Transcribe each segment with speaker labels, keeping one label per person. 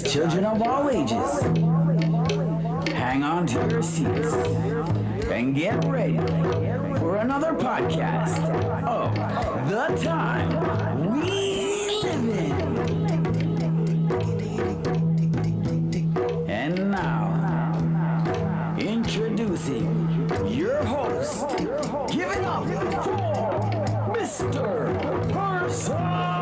Speaker 1: children of all ages, hang on to your seats and get ready for another podcast of The Time We Live In. And now, introducing your host, giving up for Mr. Personality.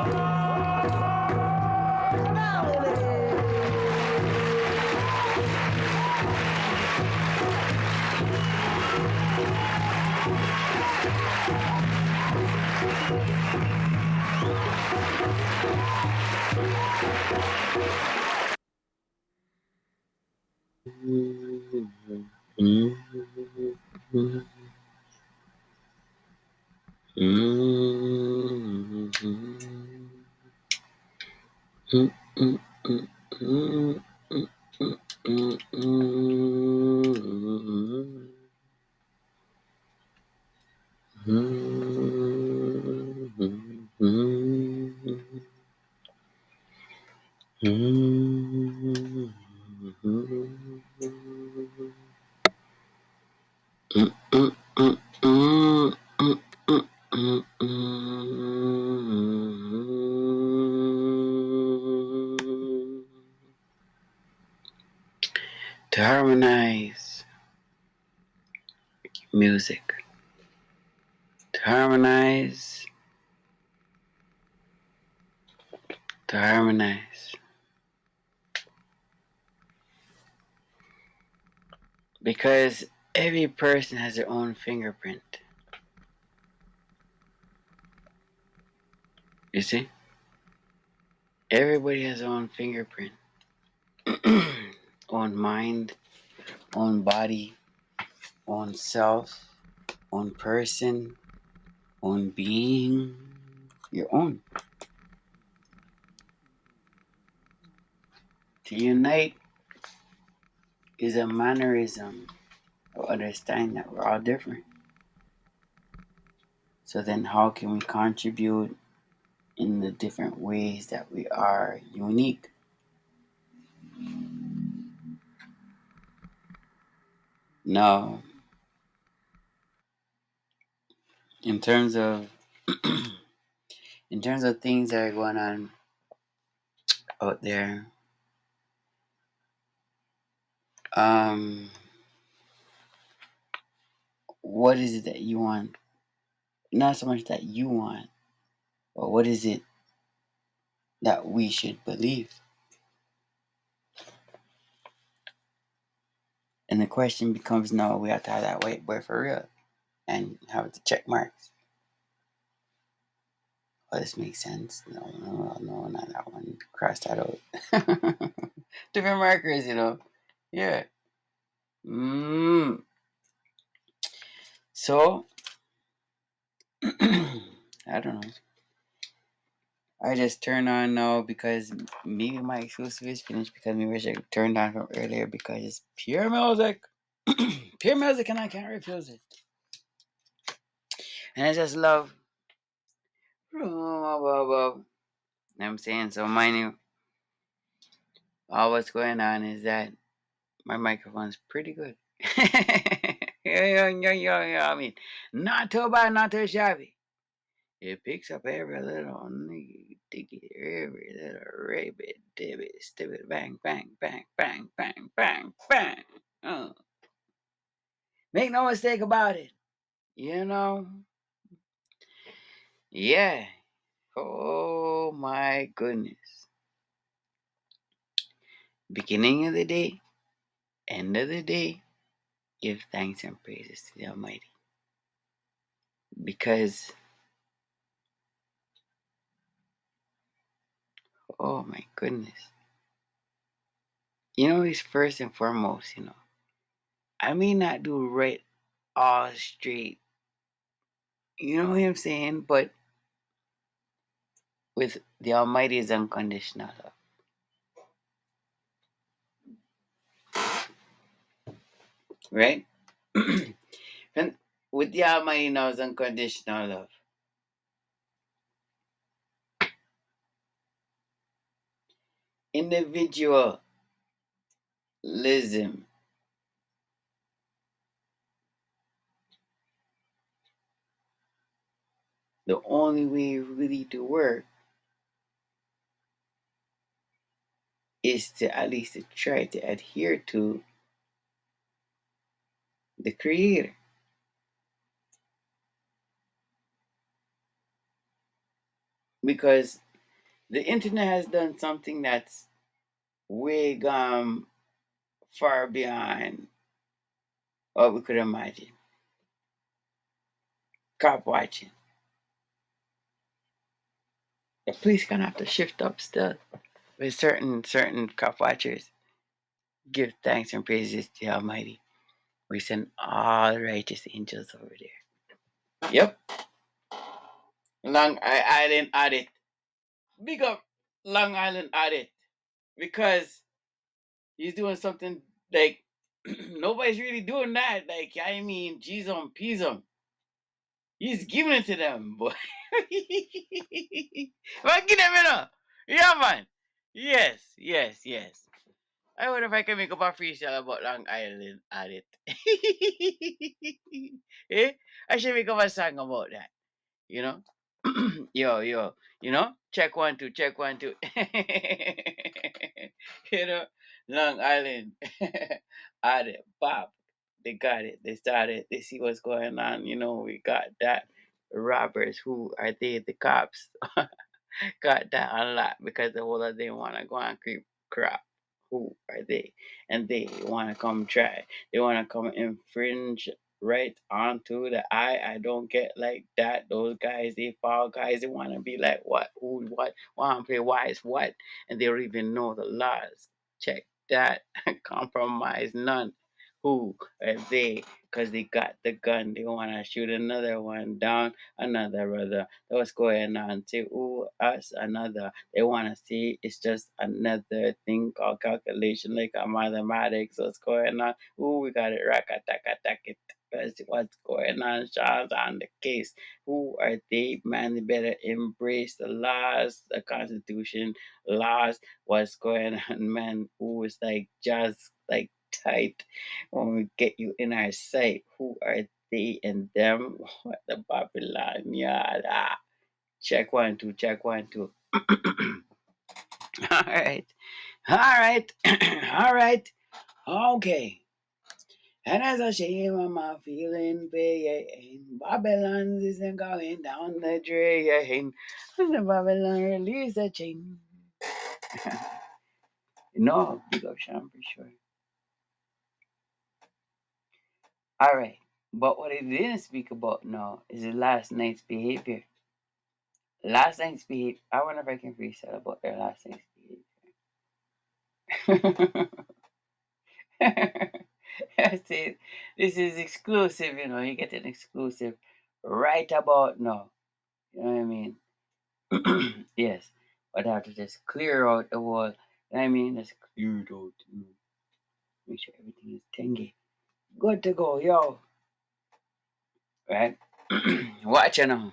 Speaker 1: To harmonize music, to harmonize, because every person has their own fingerprint. You see? Everybody has their own fingerprint. Own mind, own body, own self, own person, own being, your own. To unite is a mannerism of understanding that we're all different. So then how can we contribute in the different ways that we are unique? Now, in terms of things that are going on out there, what is it that you want? Not so much that you want, but what is it that we should believe? And the question becomes, no, we have to have that whiteboard for real and have the check marks. Oh, this makes sense. No, not that one. Cross that out. Different markers, Yeah. So, I don't know. I just turned on now because maybe my exclusive is finished because maybe I should turned on from earlier because it's pure music. Pure music and I can't refuse it. And I just love room above. You know what I'm saying? So mind you, all what's going on is that my microphone's pretty good. Yeah. I mean, not too bad, not too shabby. It picks up every little nigga, diggy, every little ribbit, dibbit, stibbit, bang, bang, bang, bang, bang, bang, bang. Make no mistake about it. Yeah. Oh my goodness. Beginning of the day, end of the day, give thanks and praises to the Almighty. Because, oh my goodness. He's first and foremost, I may not do right all straight. You know what I'm saying? But with the Almighty's unconditional love. Right? And with the Almighty now's unconditional love. individualism. The only way really to work is to at least to try to adhere to the creator. Because the internet has done something that's way gone far beyond what we could imagine. Cop watching. The police gonna have to shift up still with certain cop watchers. Give thanks and praises to the Almighty. We send all righteous angels over there. Yep. Island audit. Big up Long Island audit. Because he's doing something like nobody's really doing that. Like, I mean, G's on P's on. He's giving it to them, boy. But give them it up. Yeah, man. Yes, yes, yes. I wonder if I can make up a freestyle about Long Island at it. Eh? I should make up a song about that. You know? Yo, check one, two, check one, two. you know, Long Island. At it, Bob. They got it. They started. They see what's going on. We got that. Robbers, who are they? The cops got that a lot because the whole of them want to go and creep crap. Who are they? And they want to come try. They want to come infringe right onto the eye. I don't get like that. Those guys, they fall guys. They want to be like what? Who? What? Want to play wise? What? And they don't even know the laws. Check that. Compromise none. Who are they? Because they got the gun. They want to shoot another one down, another brother. What's going on? Say, ooh, us, another. They want to see it's just another thing called calculation, like a mathematics. What's going on? Ooh, we got it. Rack attack, attack it. What's going on? Sean's on the case. Who are they? Man, they better embrace the laws, the constitution, laws. What's going on, man? Who is like just like tight when we get you in our sight? Who are they and them? What the Babylon yard? Check one, two, check one, two. All right. All right. All right. Okay. And as I shame on my feeling pain, Babylon isn't going down the drain. And the Babylon release the chain. Big up Sean for sure. All right. But what it didn't speak about now is the last night's behavior. Last night's behavior. I wonder if I can freestyle about their last night's behavior. That's it. This is exclusive, you get an exclusive right about now. You know what I mean? Yes. But I have to just clear out the wall. You know what I mean? Just clear it out. Make sure everything is tingy. Good to go, yo. Right? Watch it now.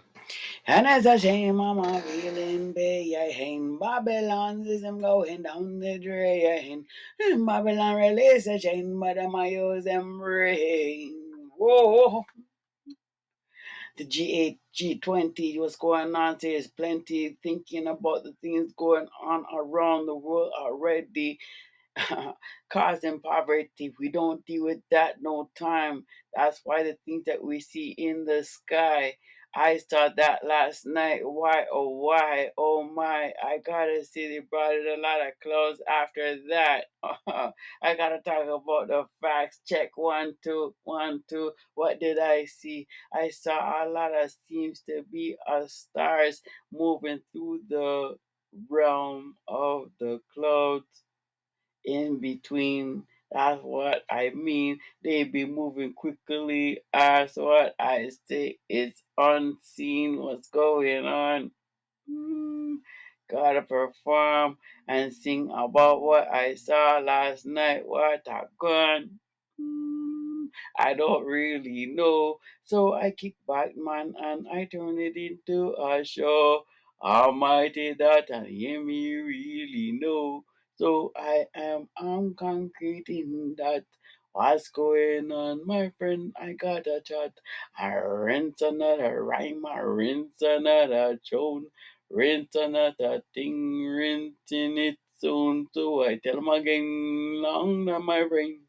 Speaker 1: And as a shame, I'm a feeling pain. Babylon's is them going down the drain. Babylon release a chain, but them I use them rain. Whoa. The G8, G20, what's going on? There's plenty thinking about the things going on around the world already. Causing poverty. We don't deal with that no time. That's why the things that we see in the sky. I saw that last night. Why, oh my. I gotta see they brought in a lot of clothes after that. I gotta talk about the facts. Check one, two, one, two. What did I see? I saw a lot of seems to be stars moving through the realm of the clouds in between. That's what I mean. They be moving quickly. That's what I say. It's unseen what's going on. Mm, Gotta perform and sing about what I saw last night. What a gun. I don't really know. So I kick back, man, and I turn it into a show. Almighty that I hear me really know.
Speaker 2: So I'm concreting that. What's going on, my friend? I got a chat. I rinse another rhyme, I rinse another tune, rinse another thing, rinsing it soon. So I tell him again, long down my brain.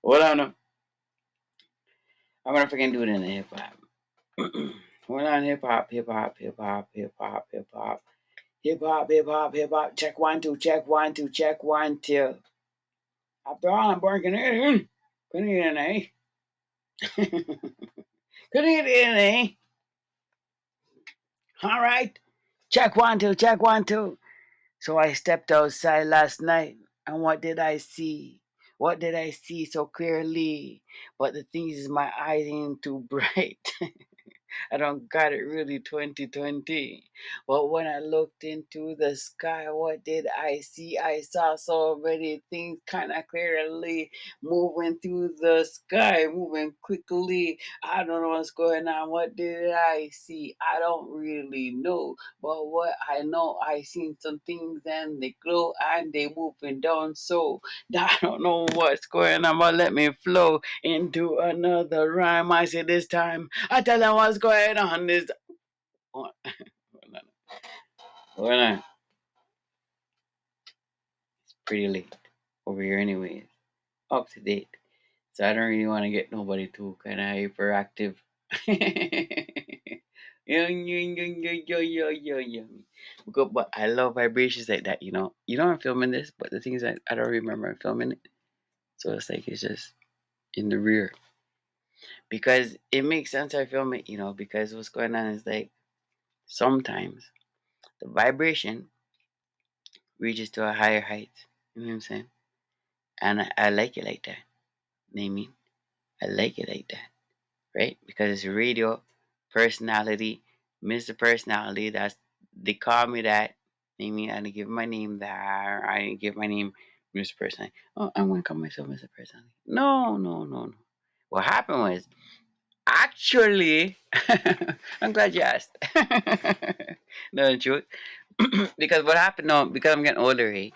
Speaker 2: Hold on, now. I'm gonna freaking do it in the hip hop. Hold on, hip hop, hip hop, hip hop, hip hop, hip hop. Hip hop, hip hop, hip hop. Check one, two, check one, two, check one, two. After all, I'm working in. Couldn't get in, eh? Couldn't get in, eh? All right. Check one, two, check one, two. So I stepped outside last night, and what did I see? What did I see so clearly? But the thing is, my eyes ain't too bright. I don't got it really 2020. But when I looked into the sky, what did I see? I saw so many things kind of clearly moving through the sky, moving quickly. I don't know what's going on. What did I see? I don't really know. But what I know, I seen some things and they glow and they moving down. So I don't know what's going on, but let me flow into another rhyme. I say this time, I tell them what's going on. This hold on, hold on. It's pretty late over here, anyways. Up to date, so I don't really want to get nobody too kind of hyperactive. Yo, yo, yo, yo, yo, yo, yo, yo. But I love vibrations like that. You know I'm filming this, but the thing is that I don't remember filming it, so it's like it's just in the rear because it makes sense I film it. Because what's going on is like sometimes the vibration reaches to a higher height. You know what I'm saying? And I like it like that. You know what I mean? I like it like that, right? Because it's a radio personality, Mr. Personality. That's they call me that. You know what I mean? I didn't give my name that. I didn't give my name Mr. Personality. Oh, I'm gonna call myself Mr. Personality. No, no, no, no. What happened was actually, I'm glad you asked. No, the truth. Because what happened? No, because I'm getting older, eh?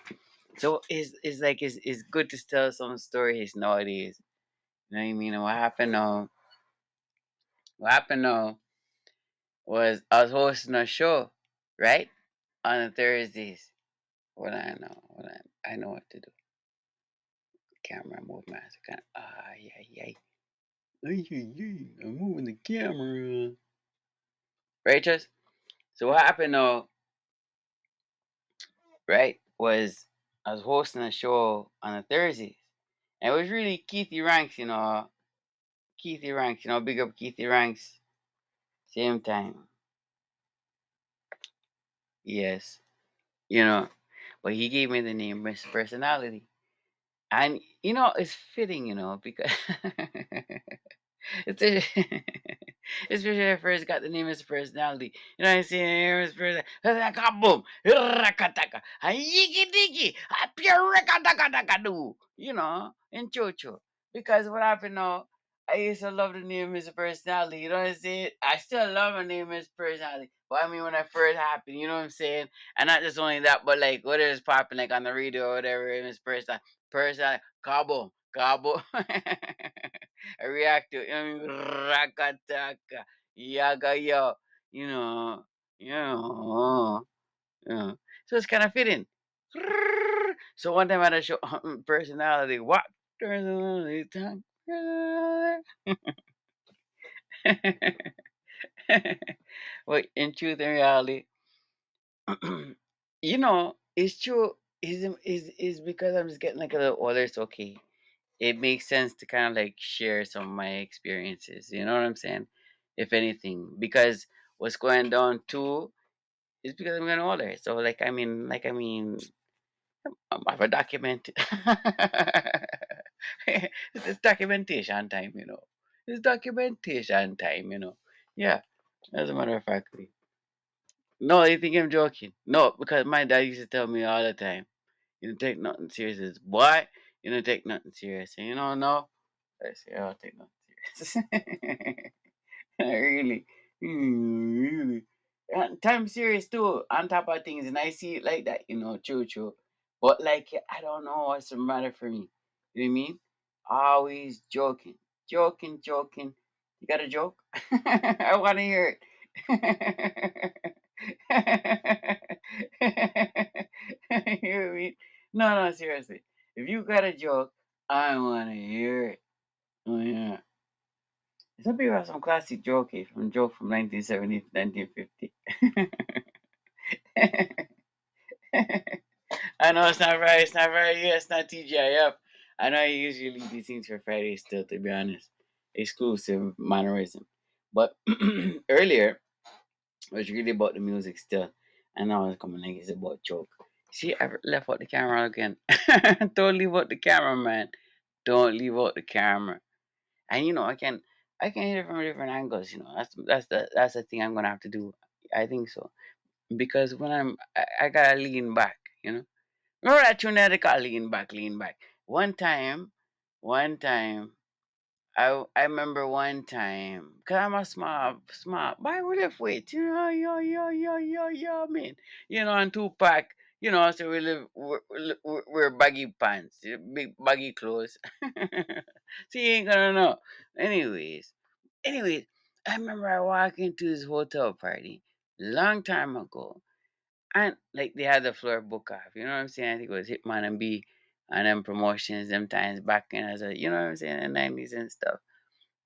Speaker 2: So it's like it's good to tell some stories nowadays. You know what I mean? And what happened was I was hosting a show, right? On the Thursdays. What I know, I know what to do. Camera movement. Kind of, yeah, yeah. Ay, ay, ay, I'm moving the camera. Right, Just? So what happened now, right, was I was hosting a show on the Thursdays. And it was really Keithy Ranks, Keithy Ranks, big up Keithy Ranks. Same time. Yes. You know. But he gave me the name Mr. Personality. And it's fitting, because it's especially when I first got the name Mr. Personality. You know what I'm saying? Mr. Personality. Boom. Rakataka. Yiki diki. Pure rakataka do. In Chocho. Because what happened now, I used to love the name Mr. Personality. You know what I'm saying? I still love my name Mr. Personality. But I mean, when I first happened, you know what I'm saying? And not just only that, but like what is popping like on the radio or whatever, Mr. Personality. Cabo. Cabo. I react to it. Rakataka. Yaga yo. You know. You know. So it's kind of fitting. So one time I had a show personality. What? Personality time. But in truth and reality, it's true. Is because I'm just getting like a little older. It's okay. It makes sense to kind of like share some of my experiences. You know what I'm saying? If anything, because what's going down too is because I'm getting older. So like I mean, I have a document. It's documentation time. It's documentation time. Yeah, as a matter of fact. No, you think I'm joking? No, because my dad used to tell me all the time, you don't take nothing serious. It's, boy, you don't take nothing serious. And no. I say, I don't take nothing serious. Really. Really. Time serious too, on top of things, and I see it like that, true, true. But like, I don't know what's the matter for me. You know what I mean? Always joking, joking, joking. You got a joke? I want to hear it. You know what I mean? No, no, seriously. If you got a joke, I want to hear it. Oh yeah. Some people have some classic joke from 1970 to 1950. I know it's not right. It's not right. Yeah, it's not TGIF. I know I usually leave these things for Friday still, to be honest. Exclusive mannerism. But earlier, it was really about the music still. And now it's coming like it's about joke. See, I left out the camera again. Don't leave out the camera, man. Don't leave out the camera. And I can hit it from different angles. That's the thing I'm gonna have to do. I think so because when I gotta lean back. Remember that tune that they call lean back, lean back. One time, I remember one time, cause I'm a smart, boy, we live with, man. And Tupac, so we live, we're baggy pants, big baggy clothes. So you ain't gonna know. Anyways, I remember I walked into this hotel party long time ago, and like they had the floor book off. You know what I'm saying? I think it was Hitman and B and them promotions them times back in as a what I'm saying, in the 90s and stuff.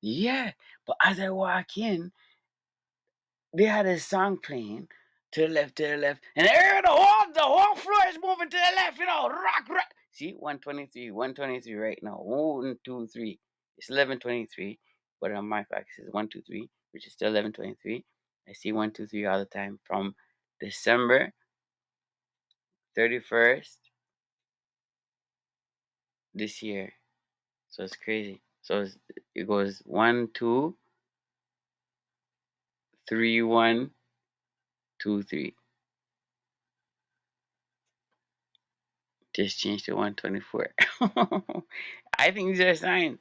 Speaker 2: Yeah. But as I walk in, they had a song playing to the left, and the whole floor is moving to the left, rock. See, 123 right now. 1, 2, 3. It's 11:23, but on my fax is 1, 2, 3, which is still 11:23. I see 1, 2, 3 all the time from December 31st this year. So it's crazy. So it goes 1, 2, 3, 1, 2, 3. Just changed to 124. I think these are signs.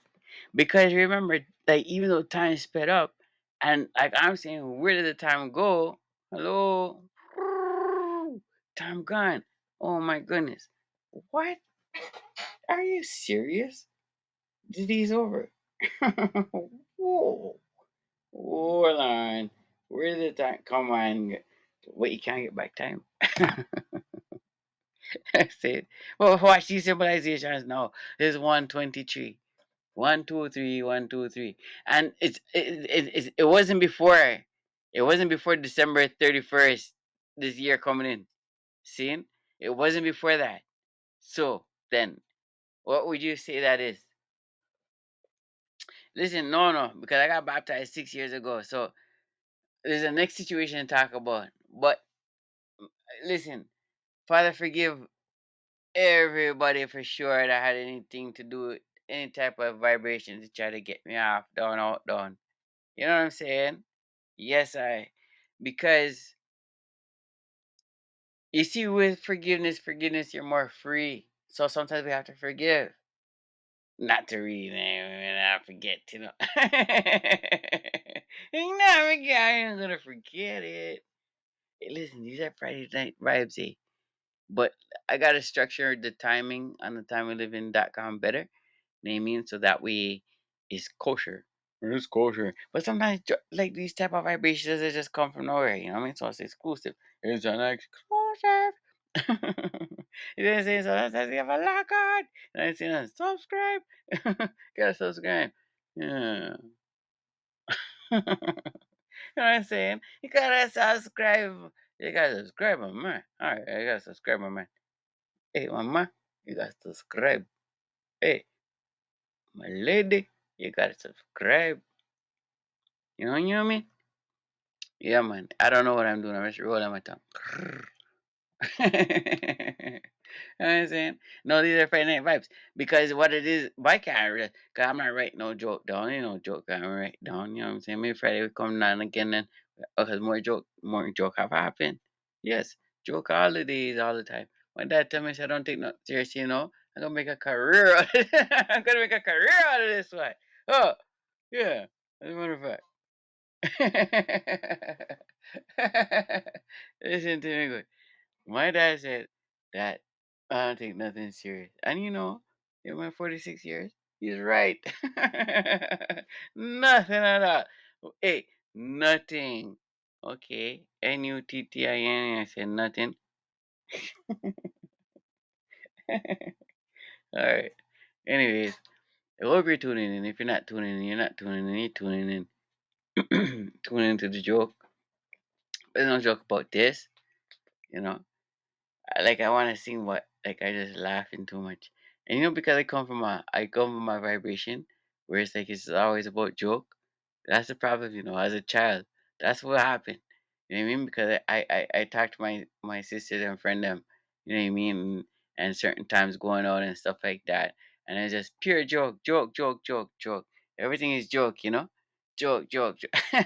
Speaker 2: Because remember, like even though time sped up, and like I'm saying, where did the time go? Hello? Time gone. Oh my goodness. What? Are you serious? The day's over. Whoa. Hold on. Where did the time? Come on. Wait, you can't get back time. I said, well, watch these civilizations now. There's 123. 1, 2, 3, 1, 2, 3. And it wasn't before. It wasn't before December 31st this year coming in. See? It wasn't before that. So then, what would you say that is? Listen, no, because I got baptized 6 years ago. So there's a next situation to talk about. But listen, Father, forgive everybody for sure that had anything to do with any type of vibration to try to get me off, down, out, down. You know what I'm saying? Yes, because you see, with forgiveness, you're more free. So sometimes we have to forgive, not to read and I forget, You never forget. I ain't gonna forget it. Hey, listen, these are Friday night vibes, eh? But I gotta structure the timing on the time we live in.com better. Naming so that way it's kosher. It's kosher. But sometimes like these type of vibrations they just come from nowhere, you know what I mean? So it's exclusive. It's an exclusive. You know what I'm saying? So that's you have a lock on. And I'm saying subscribe. Gotta subscribe. Yeah. You know what I'm saying? You gotta subscribe. You gotta subscribe, my man. Alright, you gotta subscribe, my man. Hey, mama, you gotta subscribe. Hey, my lady, you gotta subscribe. You know what I mean? Yeah, man. I don't know what I'm doing. I'm just rolling my tongue. You know what I'm saying? No, these are Friday night vibes. Because what it is, why can't I read? Because I'm not writing no joke down. You know, joke I'm write down. You know what I'm saying? Maybe Friday will come down again and because more joke have happened. Yes, joke all the days, all the time. When dad tell me I don't take no seriously, I'm gonna make a career out of it. I'm gonna make a career out of this one. Oh, yeah. As a matter of fact. Listen to me good. My dad said that I don't take nothing serious. And in my 46 years, he's right. Nothing at all. Hey, nothing. Okay. Nuttin. I said nothing. All right. Anyways, I hope you're tuning in. If you're not tuning in, you're not tuning in. You're tuning in. Tuning into the joke. There's no joke about this. You know, I want to sing, but I just laughing too much. And because I come from a vibration where it's like it's always about joke. That's the problem, as a child. That's what happened. You know what I mean? Because I talk to my sisters and friend them, you know what I mean, and certain times going out and stuff like that. And it's just pure joke, joke, joke, joke, joke. Everything is joke. Joke, joke, joke. So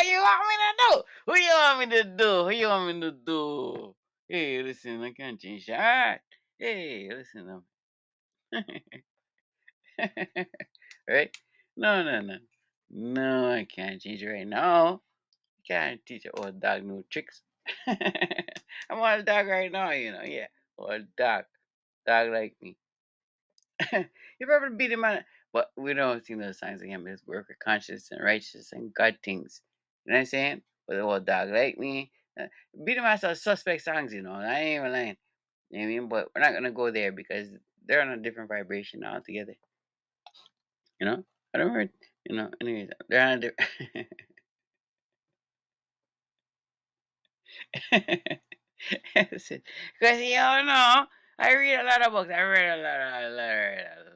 Speaker 2: you want me to do? Who you want me to do? Who you want me to do? Hey, listen, I can't change that. Hey, listen, right? No, no, no. No, I can't change it right now. I can't teach an old dog new tricks. I'm on a dog right now, yeah. Old dog. Dog like me. You ever beat him on it? But we don't sing those songs again. It's worker conscious and righteous and God things. You know what I'm saying? With a old dog like me. Beat him on some suspect songs, I ain't even lying. You know what I mean? But we're not gonna go there because they're on a different vibration altogether. You know? I don't heard, anyways, they're on a different because you don't know, I read a lot of books. I read a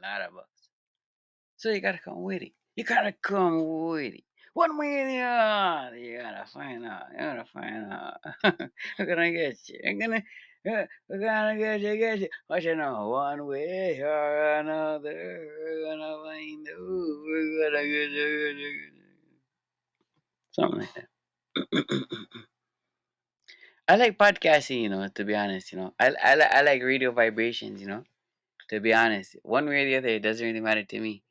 Speaker 2: lot of books. So you gotta come with it. You gotta come with it. One way or the other, you gotta find out. You gotta find out. I'm gonna get you. We're gonna get you. But one way or another, we're gonna find out. We're gonna get you. Something like that. I like podcasting, to be honest, I like radio vibrations, to be honest. One way or the other, it doesn't really matter to me.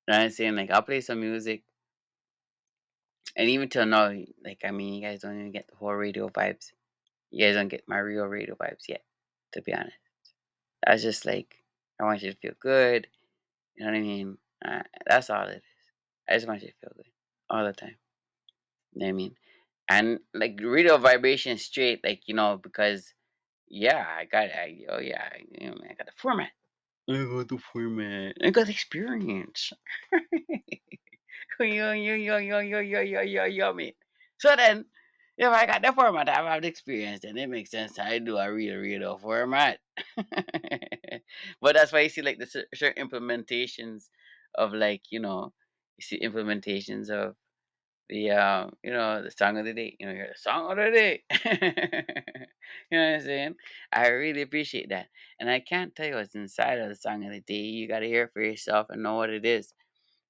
Speaker 2: You know what I'm saying? Like, I'll play some music, and even till now, like, I mean, you guys don't even get the whole radio vibes. You guys don't get my real radio vibes yet, to be honest. That's just like, I want you to feel good, you know what I mean? That's all it is. I just want you to feel good all the time, you know what I mean? And, like, radio vibration straight, like, because, yeah, oh, yeah, I got the format. I got the format. I got experience. Yummy. So then, if I got the format, I have the experience, then it makes sense. I do a real format. But that's why you see like the certain implementations of like you see implementations of the song of the day. You're the song of the day. You know what I'm saying? I really appreciate that. And I can't tell you what's inside of the song of the day. You gotta hear it for yourself and know what it is.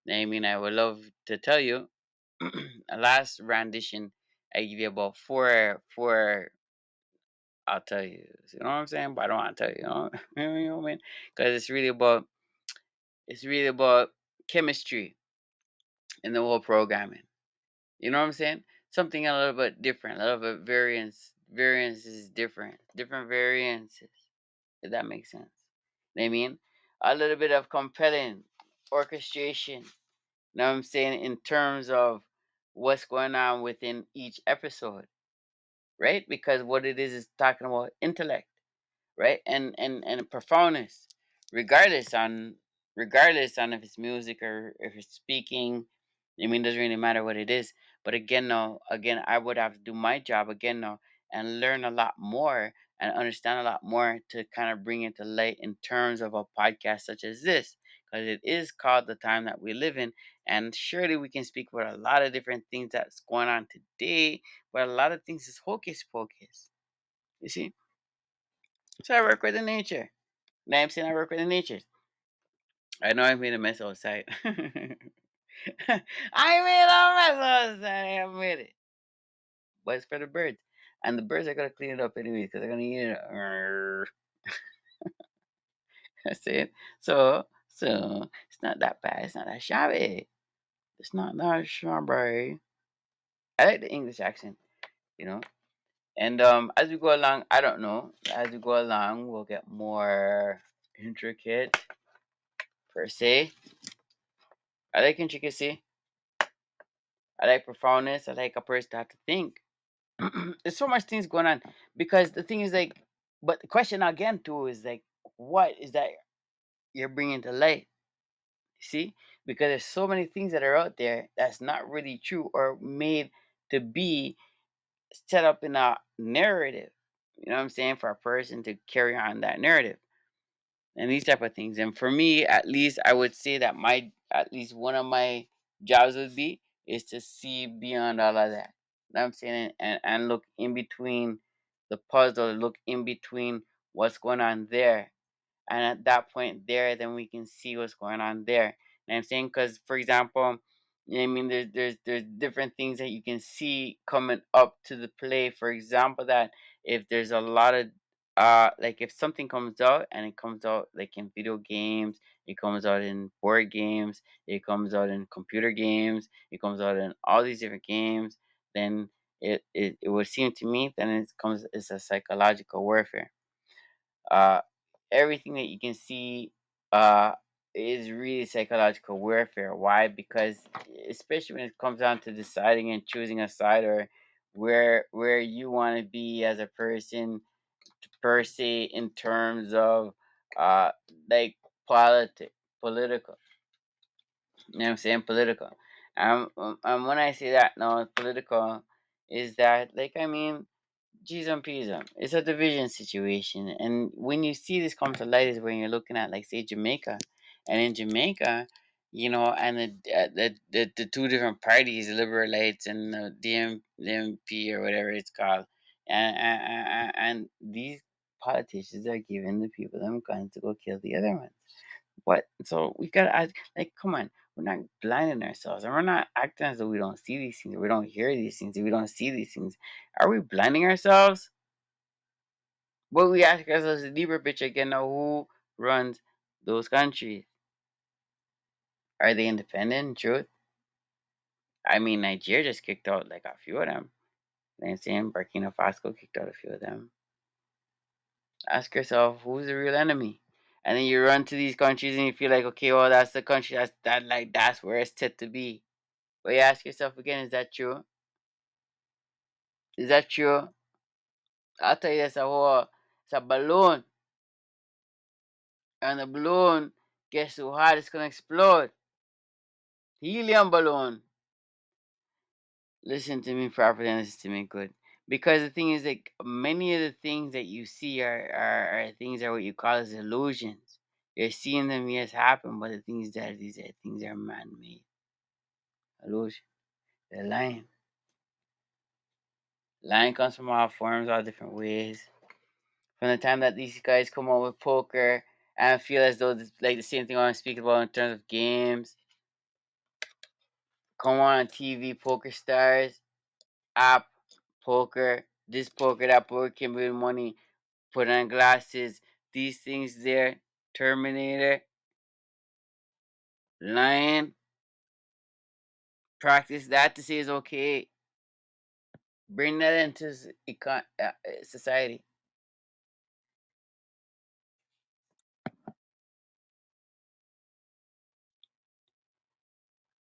Speaker 2: I mean, I would love to tell you. A last rendition, I give you about four. I'll tell you. You know what I'm saying? But I don't want to tell you. You know what I mean? Because it's really about chemistry in the whole programming. You know what I'm saying? Something a little bit different, a little bit variance. Variance is different. Different variances. If that makes sense. You know what I mean? A little bit of compelling orchestration. You know what I'm saying? In terms of what's going on within each episode, right? Because what it is talking about intellect, right? And profoundness, regardless on if it's music or if it's speaking. I mean, it doesn't really matter what it is. But again, no, again, I would have to do my job again now and learn a lot more and understand a lot more to kind of bring it to light in terms of a podcast such as this, because it is called the time that we live in, and surely we can speak about a lot of different things that's going on today, but a lot of things is hocus pocus. You see, so I work with the nature. Now I'm saying I work with the nature. I know I made a mess outside. I made a mess outside. I made it. But it's for the birds. And the birds are going to clean it up anyway because they're going to eat it. That's it. So, it's not that bad. It's not that shabby. It's not that shabby. I like the English accent, you know. And as we go along, I don't know. As we go along, we'll get more intricate per se. I like intricacy. I like profoundness. I like a person to have to think. There's so much things going on because the thing is like, but the question again too is like, what is that you're bringing to light? See, because there's so many things that are out there that's not really true or made to be set up in a narrative. You know what I'm saying? For a person to carry on that narrative and these type of things. And for me, at least, I would say that my at least one of my jobs would be is to see beyond all of that. You know what I'm saying? And look in between the puzzle, look in between what's going on there, and at that point there, then we can see what's going on there. And I'm saying because, for example, you know what I mean, there's different things that you can see coming up to the play. For example, that if there's a lot of like if something comes out and it comes out like in video games, it comes out in board games, it comes out in computer games, it comes out in all these different games, then it would seem to me then it's a psychological warfare. uh Everything that you can see uh is really psychological warfare. Why? Because especially when it comes down to deciding and choosing a side, or where you want to be as a person per se, in terms of uh like political, you know what I'm saying, political. When I say that now political, is that like, I mean, G's and P's. It's a division situation, and when you see this come to light is when you're looking at, like, say, Jamaica, and in Jamaica, you know, and the two different parties, the Liberalites and the DMP or whatever it's called, and these politicians are giving the people them guns to go kill the other ones. What? So we gotta ask, like, come on, we're not blinding ourselves, and we're not acting as though we don't see these things, or we don't hear these things, or we don't see these things. Are we blinding ourselves? But we ask ourselves the deeper picture again now, who runs those countries? Are they independent in truth? I mean, Nigeria just kicked out like a few of them. You know what I'm saying? Burkina Faso kicked out a few of them. Ask yourself, who's the real enemy? And then you run to these countries and you feel like, okay, well, that's the country, that's where it's set to be. But you ask yourself again, is that true? Is that true? I'll tell you this, it's a balloon. And the balloon gets so hot it's gonna explode. Helium balloon. Listen to me properly and listen to me good. Because the thing is, like, many of the things that you see are things are what you call as illusions. You're seeing them, yes, happen, but the thing is that these are things are man made. Illusion. They're lying. Lying comes from all forms, all different ways. From the time that these guys come out with poker and feel as though this, like the same thing I want to speak about in terms of games. Come on TV, poker stars, app, poker, this poker, that poker, can win money, put on glasses, these things there, Terminator, Lion, practice that to say is okay. Bring that into society.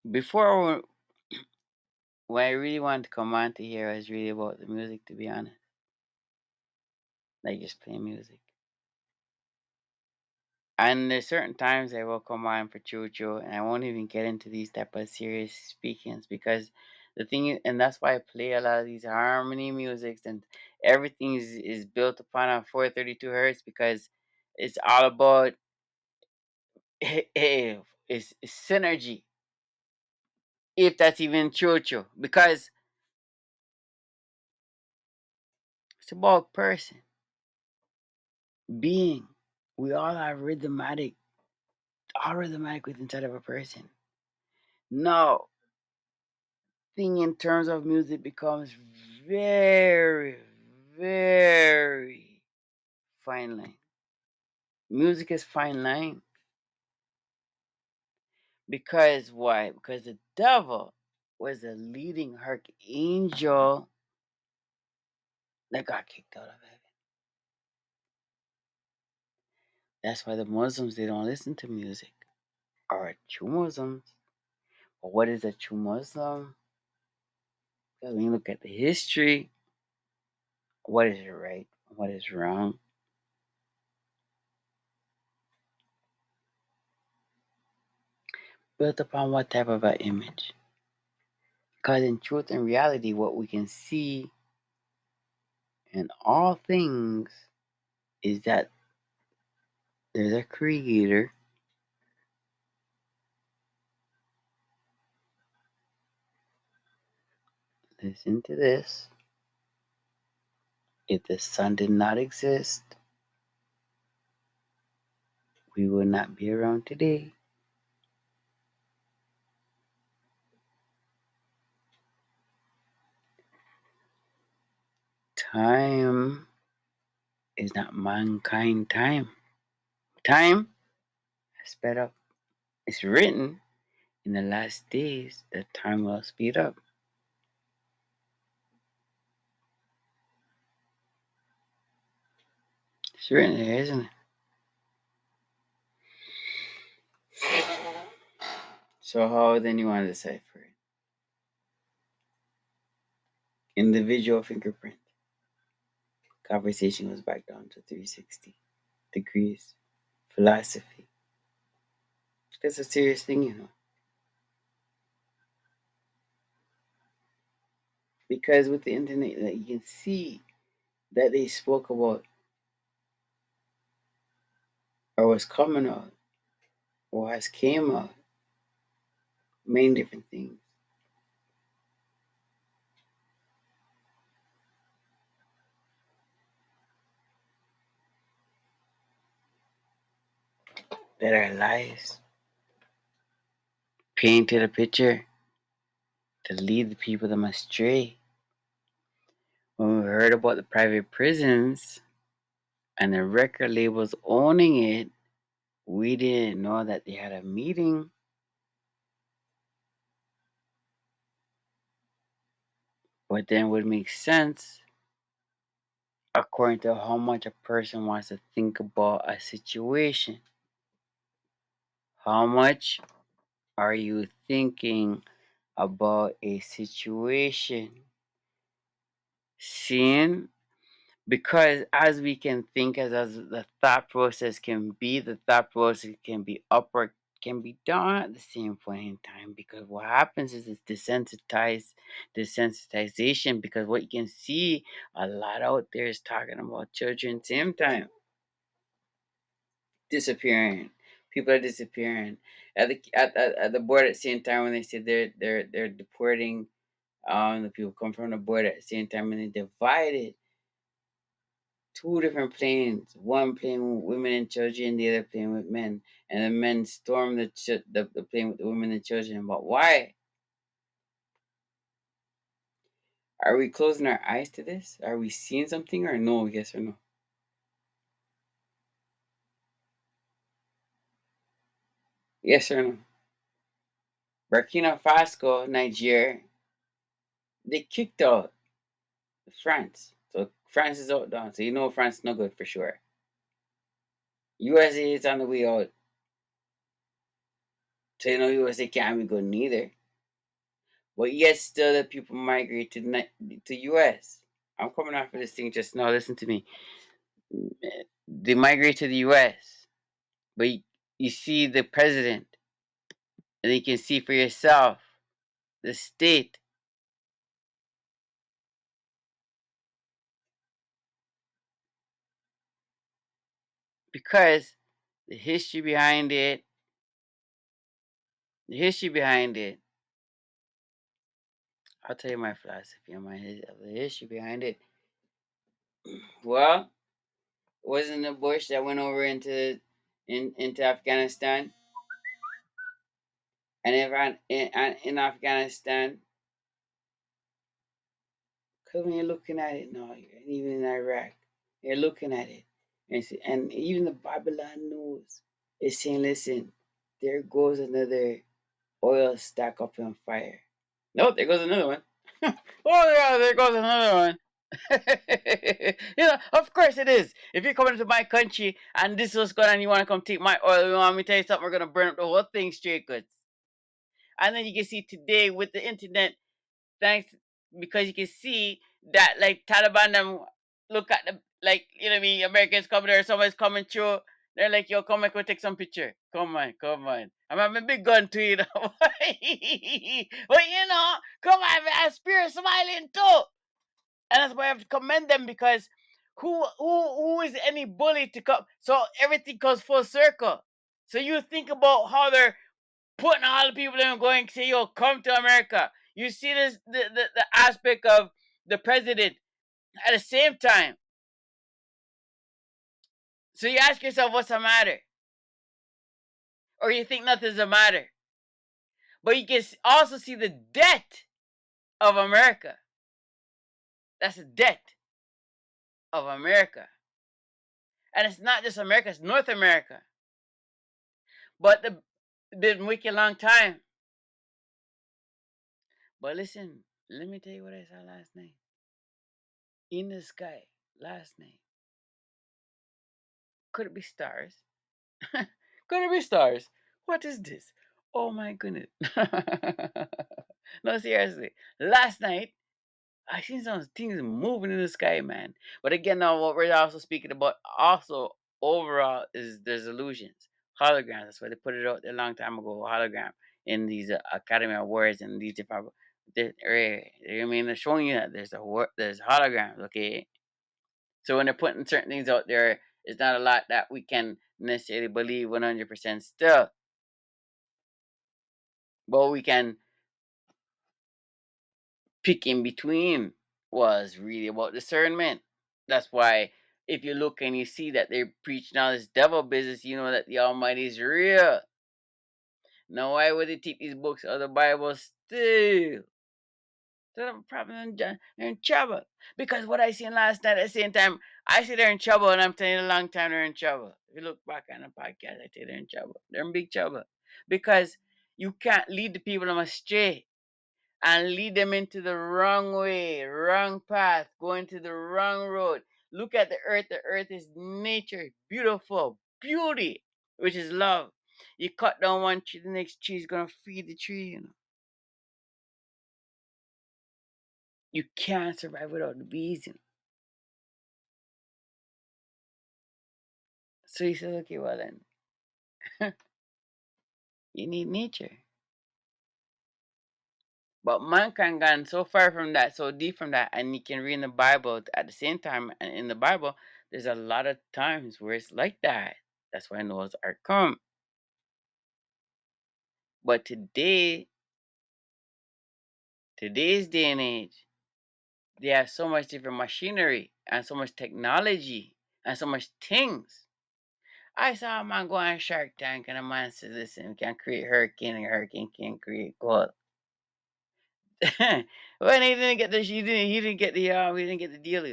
Speaker 2: Before, what I really wanted to come on to here was really about the music, to be honest. Like just playing music. And there's certain times I will come on for Choo Choo and I won't even get into these type of serious speakings because the thing is, and that's why I play a lot of these harmony musics, and everything is built upon a 432 hertz because it's all about it's synergy, if that's even Choo Choo, because it's about person, being. We all are rhythmatic, all rhythmatic within inside of a person. No, thing in terms of music becomes very, very fine line. Music is fine line because why? Because the devil. was the leading archangel that got kicked out of heaven. That's why the Muslims, they don't listen to music. Or true Muslims. But what is a true Muslim? Because when you look at the history, what is right? What is wrong? Built upon what type of an image? Because in truth and reality, what we can see in all things is that there's a creator. Listen to this. If the sun did not exist, we would not be around today. Time is not mankind time. Time has sped up. It's written in the last days that time will speed up. It's written there, isn't it? So how then you want to decipher it? Individual fingerprint. Conversation goes back down to 360 degrees. Philosophy. That's a serious thing, you know. Because with the internet, that you can see that they spoke about or was coming out or has came out, many different things that are lies, painted a picture to lead the people them astray. When we heard about the private prisons and the record labels owning it, we didn't know that they had a meeting. But then would make sense according to how much a person wants to think about a situation. How much are you thinking about a situation? Seeing, because as we can think, as the thought process can be, the thought process can be up or can be down at the same point in time. Because what happens is it's desensitization. Because what you can see a lot out there is talking about children same time disappearing. People are disappearing at the border at the same time when they say they're deporting the people come from the border at the same time, and they divided two different planes. One plane with women and children, the other plane with men. And the men stormed the plane with the women and children. But why? Are we closing our eyes to this? Are we seeing something or no? Yes or no? Yes or no? Burkina Faso, Nigeria, they kicked out France. So France is out down. So you know France is no good for sure. USA is on the way out. So you know USA can't be good neither. But yet still the people migrate to US. I'm coming off of this thing just now. Listen to me. They migrate to the US. But you see the president, and you can see for yourself the state. Because the history behind it, the history behind it, I'll tell you my philosophy on the history behind it. Well, wasn't the Bush that went over into Afghanistan, and in Afghanistan, because when you're looking at it now, and even in Iraq, you're looking at it, and even the Babylon knows is saying, "Listen, there goes another oil stack up on fire." No, there goes another one. Oh yeah, there goes another one. Of course it is. If you're coming to my country and this was going on, you want to come take my oil, you want me to tell you something, we're gonna burn up the whole thing straight goods. And then you can see today with the internet, thanks, because you can see that like Taliban them look at the, like, you know what I mean, Americans coming there, somebody's coming through, they're like, yo, come on, go take some picture. Come on, come on. I'm having a big gun to you, know. But come on, man, I'm spirit smiling too. And that's why I have to commend them, because who is any bully to come? So everything goes full circle. So you think about how they're putting all the people in going, say, yo, come to America. You see this the aspect of the president at the same time. So you ask yourself, what's the matter? Or you think nothing's the matter. But you can also see the debt of America. That's the debt of America. And it's not just America, it's North America. But been wicked long time. But listen, let me tell you what I saw last night. In the sky, last night. Could it be stars? Could it be stars? What is this? Oh my goodness. No, seriously. Last night, I seen some things moving in the sky, man. But again, now what we're also speaking about, also overall, is there's illusions, holograms. That's why they put it out there a long time ago. Hologram in these Academy Awards and these different. I mean, they're showing you that there's holograms. Okay, so when they're putting certain things out there, it's not a lot that we can necessarily believe 100% still, but we can pick in between. Was really about discernment. That's why if you look and you see that they're preaching all this devil business, you know that the Almighty is real. Now, why would they take these books out of the Bible still? They're probably they're in trouble. Because what I seen last night at the same time, I say they're in trouble, and I'm telling you a long time they're in trouble. If you look back on the podcast, I say they're in trouble. They're in big trouble. Because you can't lead the people astray and lead them into the wrong way, wrong path, going to the wrong road. Look at the earth. The earth is nature, beautiful, beauty, which is love. You cut down one tree, the next tree is gonna feed the tree. You can't survive without the bees. So he says, okay, well then, you need nature. But mankind gone so far from that, so deep from that, and you can read in the Bible at the same time. And in the Bible, there's a lot of times where it's like that. That's why Noah's Ark come. But today's day and age, they have so much different machinery and so much technology and so much things. I saw a man go on Shark Tank, and a man says, listen, we can create hurricane, and a hurricane can create gold. When he didn't get the he didn't get the deal.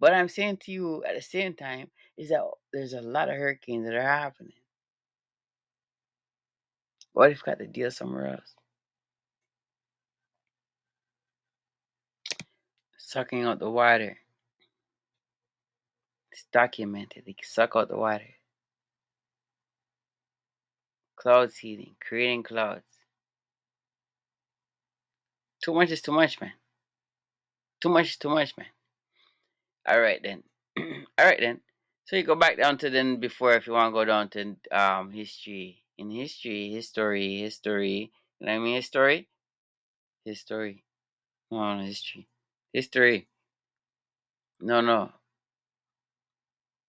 Speaker 2: But I'm saying to you at the same time is that there's a lot of hurricanes that are happening. What if we got the deal somewhere else? Sucking out the water. It's documented. They can suck out the water. Cloud seeding, creating clouds. Too much is too much, man. Too much is too much, man. All right then. All right then. So you go back down to then before if you want to go down to history. In history. You know what I mean? History. No, no, history. History. No, no.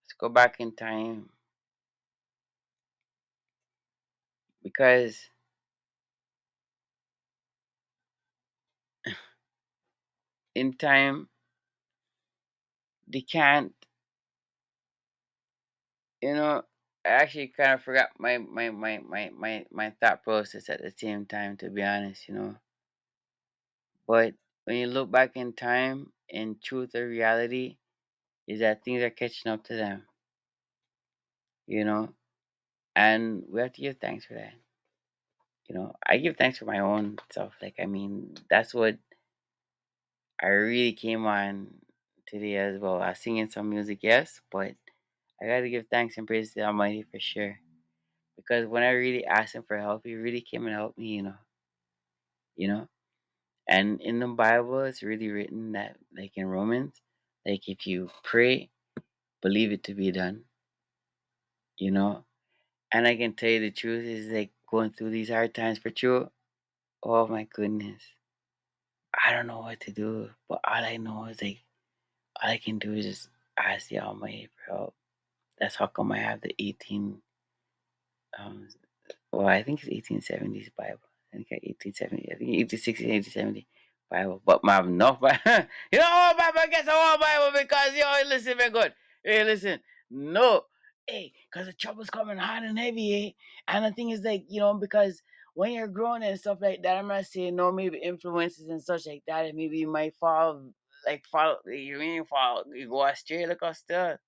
Speaker 2: Let's go back in time. Because in time they can't, you know, I actually kind of forgot my thought process at the same time, to be honest. But when you look back in time, in truth or reality, is that things are catching up to them, you know? And we have to give thanks for that. I give thanks for my own stuff. Like, I mean, that's what I really came on today as well. I singing some music, yes, but I gotta give thanks and praise to the Almighty for sure. Because when I really asked Him for help, He really came and helped me. You know. And in the Bible, it's really written that, like in Romans, like if you pray, believe it to be done. You know. And I can tell you the truth is like going through these hard times for true. Oh my goodness, I don't know what to do, but all I know is like all I can do is just ask the Almighty for help. That's how come I have the 18 um well, I think it's 1870s Bible. I think 1870. I think 1860, 1870 Bible. But my no Bible. You know what Bible gets a whole Bible because listen very good. Hey, listen. No. Hey, because the trouble's coming hot and heavy, eh? And the thing is like, because when you're growing and stuff like that, I'm not saying no maybe influences and such like that, and maybe you might fall you mean fall you go astray like us still.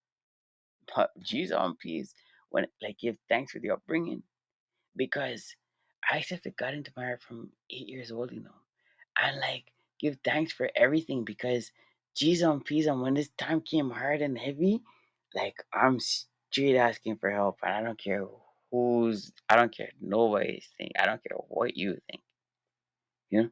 Speaker 2: But Jesus on peace when like give thanks for the upbringing because I accepted God into my heart from 8 years old. And like give thanks for everything because Jesus and peace. And when this time came hard and heavy, like I'm straight asking for help, and I don't care I don't care nobody's think, I don't care what you think, you know.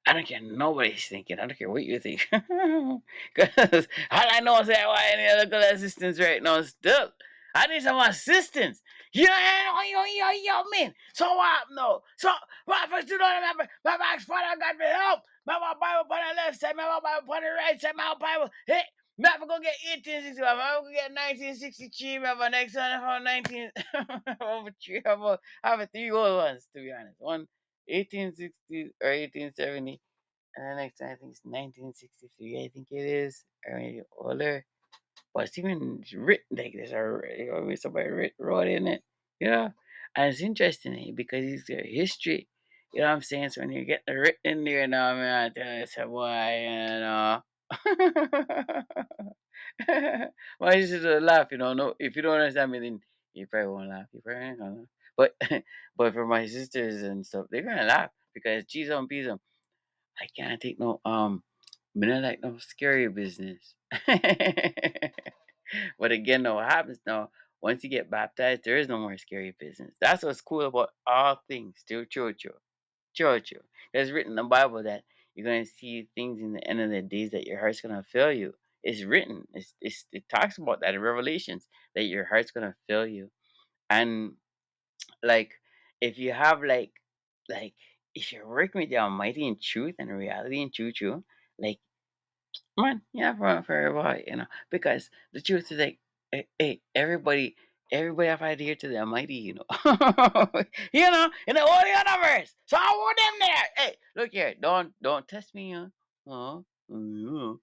Speaker 2: I don't care nobody's thinking. I don't care what you think. Because all I know is that I need a little assistance right now still. I need some assistance. Man. So what? No. So what first you don't remember? My back's father got me help. My Bible on the left side, my Bible on the right side, my Bible. Hey, me have to go get 1865. I'm going to get 1963. Me have a next one for 19. I have a three old ones, to be honest. One 1860 or 1870. And the next one, I think it's 1963, I think it is, or maybe older. But it's even written like this, or somebody wrote in it, you know? And it's interesting because it's their history. You know what I'm saying? So when you get the written in there now, man, I tell you, say, why you should laugh, No, if you don't understand me, then you probably won't laugh. You probably ain't gonna laugh. But, but for my sisters and stuff, they're gonna laugh because cheese on peas I can't take no me not like no scary business. But again, no, what happens now, once you get baptized, there is no more scary business. That's what's cool about all things, still church. Church. It's written in the Bible that you're gonna see things in the end of the days that your heart's gonna fail you. It's written. It talks about that in Revelations that your heart's gonna fail you. And like if you have like if you're working with the Almighty in truth and reality and true, like man, yeah, for a while, because the truth is like, hey, everybody have to adhere to the Almighty, in the whole universe. So I want them there. Hey, look here, don't test me, Oh, you